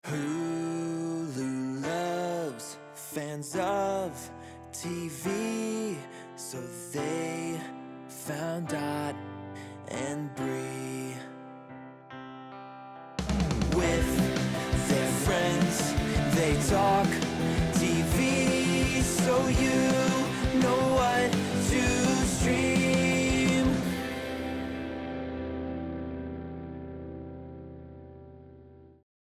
Hulu loves fans of TV, so they found Dot and Brie. With their friends, they talk TV, so you know what to stream.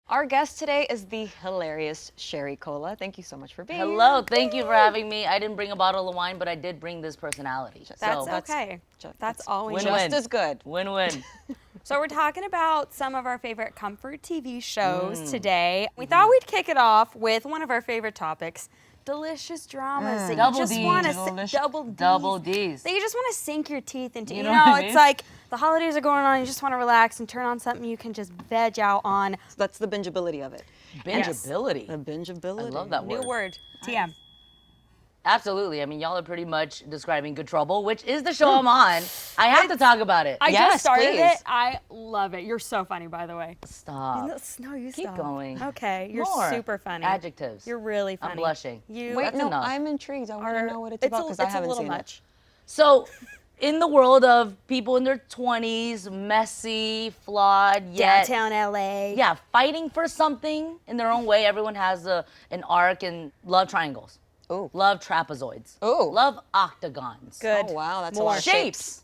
Our guest today is the hilarious Sherry Cola. Thank you so much for being here. Hello, thank you for having me. I didn't bring a bottle of wine, but I did bring this personality. That's okay. That's always win-win. Just as good. Win-win. So we're talking about some of our favorite comfort TV shows today. We thought we'd kick it off with one of our favorite topics, delicious dramas that Double you just Ds. want to Double Ds. that you just want to sink your teeth into. You know know, what I it's mean? like the holidays are going on, you just want to relax and turn on something you can just veg out on. That's the bingeability of it. Bingeability. The bingeability. I love that word. New word, TM. Absolutely. I mean, y'all are pretty much describing Good Trouble, which is the show I'm on. I have to talk about it. I Yes, just started please. it. I love it. You're so funny, by the way. Stop. No, you Keep stop. going. Okay, you're More super funny. adjectives. You're really funny. I'm blushing. You Wait, That's no, enough. I'm intrigued. I want to know what it's about because I haven't a little seen much. So, in the world of people in their 20s, messy, flawed, yet Downtown LA. yeah, fighting for something in their own way. Everyone has an arc and love triangles. Ooh. Love trapezoids. Ooh. Love octagons. Good. Oh, wow, that's a More lot of Shapes.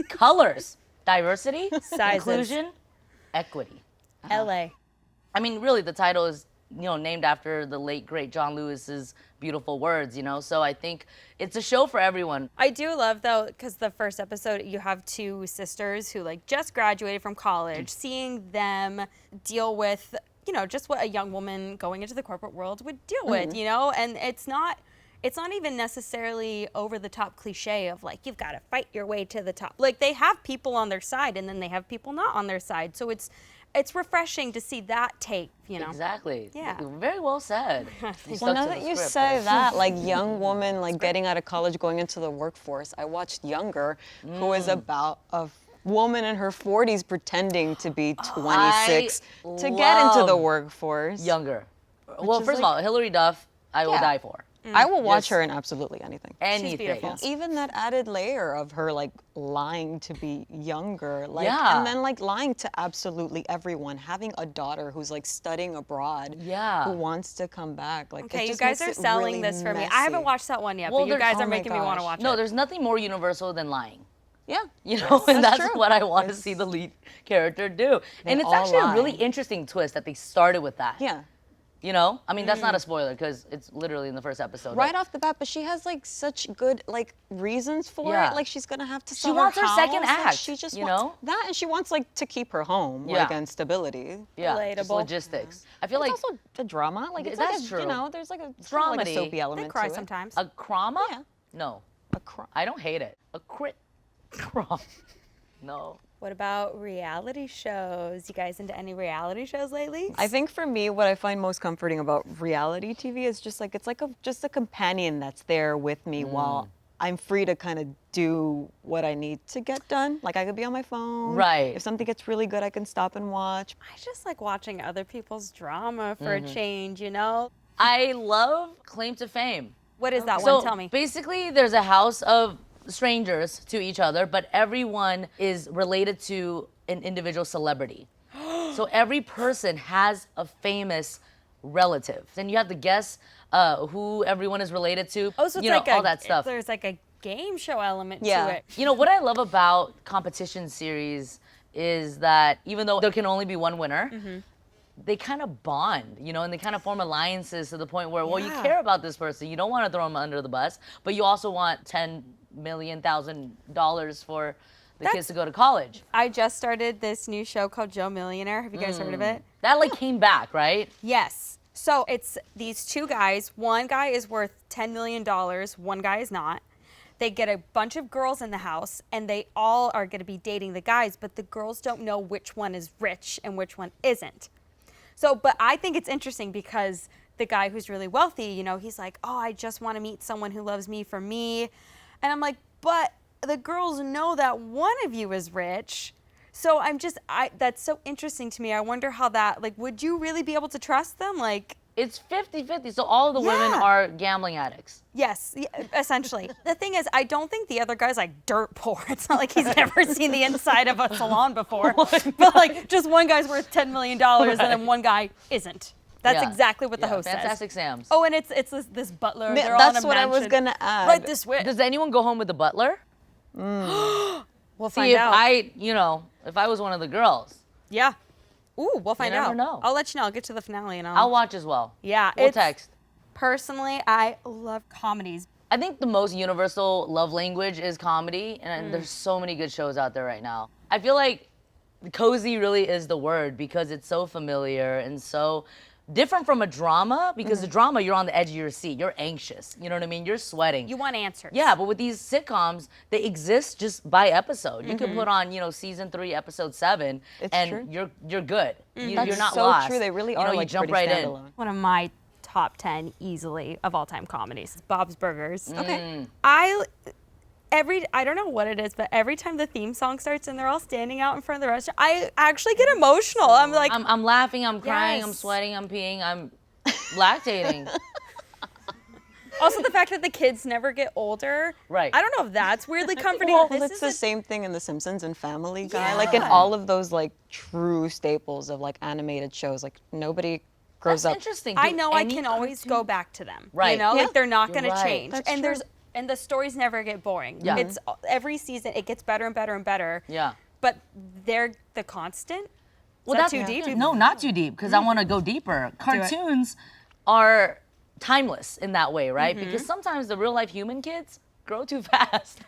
Colors. Diversity. Sizes. Inclusion. Equity. LA. I mean, really, the title is, named after the late, great John Lewis's beautiful words, So I think it's a show for everyone. I do love though, because the first episode you have two sisters who just graduated from college, seeing them deal with, just what a young woman going into the corporate world would deal with, and it's not even necessarily over the top cliche of you've got to fight your way to the top. They have people on their side and then they have people not on their side. So it's refreshing to see that take, Exactly. Yeah. Very well said. Well, now that you say that, young woman, getting out of college, going into the workforce, I watched Younger, who is about a woman in her 40s pretending to be 26 to get into the workforce. Younger. Well, is first of all, Hillary Duff, I will die for. I will watch Yes. her in absolutely anything. Anything. beautiful. Even that added layer of her lying to be younger, Yeah. and then lying to absolutely everyone, having a daughter who's studying abroad, Yeah. who wants to come back. Okay, it you just guys makes are it selling really this for me. I messy. haven't watched that one yet, Well, but you there's- guys oh are my making me want to gosh. watch No, it. there's nothing more universal than lying. Yeah, And that's true. what I want to see the lead character do. And it's all actually a really lie. interesting twist that they started with that. yeah. I mean, that's not a spoiler because it's literally in the first episode. Right off the bat, but she has such good reasons for Yeah. it. She's gonna have to She sell wants her house. second act, She just you wants know? that, and she wants to keep her home, Yeah. and stability. Yeah, just Relatable. logistics. I feel It's like also a drama. It's That's a, true. there's a Dramedy. soapy element They cry to it. sometimes. a crama? Yeah. No, A cr- I don't hate it. A crom. No. What about reality shows? You guys into any reality shows lately? I think for me, what I find most comforting about reality TV is just just a companion that's there with me while I'm free to kind of do what I need to get done. I could be on my phone. Right. If something gets really good, I can stop and watch. I just like watching other people's drama for a change, I love Claim to Fame. What is that So one? Tell me. basically, there's a house of strangers to each other, but everyone is related to an individual celebrity. So every person has a famous relative, and you have to guess who everyone is related to. Oh, so it's all that stuff. There's a game show element Yeah. to it. What I love about competition series is that even though there can only be one winner, they kind of bond, and they kind of form alliances to the point where, well, you Yeah. care about this person, you don't want to throw them under the bus, but you also want $10 million for the kids to go to college. I just started this new show called Joe Millionaire. Have you guys heard of it? That came back, right? Yes. So it's these two guys. One guy is worth $10 million. One guy is not. They get a bunch of girls in the house, and they all are going to be dating the guys, but the girls don't know which one is rich and which one isn't. So, but I think it's interesting because the guy who's really wealthy, he's like, oh, I just want to meet someone who loves me for me. And I'm like, but the girls know that one of you is rich. So that's so interesting to me. I wonder how that, like, would you really be able to trust them? Like, It's 50-50, so all of the women Yeah. are gambling addicts. yes, essentially. The thing is, I don't think the other guy's like dirt poor. It's not like he's never seen the inside of a salon before. But like, just one guy's worth $10 million and then one guy isn't. That's Yeah. exactly what the Yeah, host says. Fantastic Sam's. Oh, and it's this butler. They're all in That's a what I was mansion. gonna add. Right this way. Does anyone go home with the butler? We'll See, find if out. if I was one of the girls, Yeah. Ooh, we'll find never out. know. I'll let you know. I'll get to the finale and I'll watch as well. Yeah, We'll it's- text. Personally, I love comedies. I think the most universal love language is comedy, and there's so many good shows out there right now. I feel like cozy really is the word because it's so familiar and so different from a drama, because the drama, you're on the edge of your seat. You're anxious. You know what I mean? You're sweating. You want answers. Yeah, but with these sitcoms, they exist just by episode. You can put on, season 3, episode 7, It's and true. you're good. You're That's not so lost. true. They really You are know, you like jump pretty right in. standalone. One of my top 10 easily of all time comedies. Bob's Burgers. Okay. I don't know what it is, but every time the theme song starts and they're all standing out in front of the restaurant, I actually get emotional. I'm like, I'm laughing, I'm crying, I'm Yes. sweating, I'm peeing, I'm lactating. also the fact that the kids never get older. Right. I don't know if that's weirdly comforting. Well, This it's is the a- same thing in The Simpsons and Family Guy. Like in all of those like true staples of like animated shows, like nobody grows That's up. interesting. I Do know I any can always cartoon- go back to them. Right. You know, Yeah. like they're not You're going right. to change. That's And true. the stories never get boring. Yeah. It's every season it gets better and better and better. Yeah. But they're the constant. Well, Is that that's too deep? No, not too deep, because I want to go deeper. Cartoons are timeless in that way, right? Because sometimes the real life human kids grow too fast.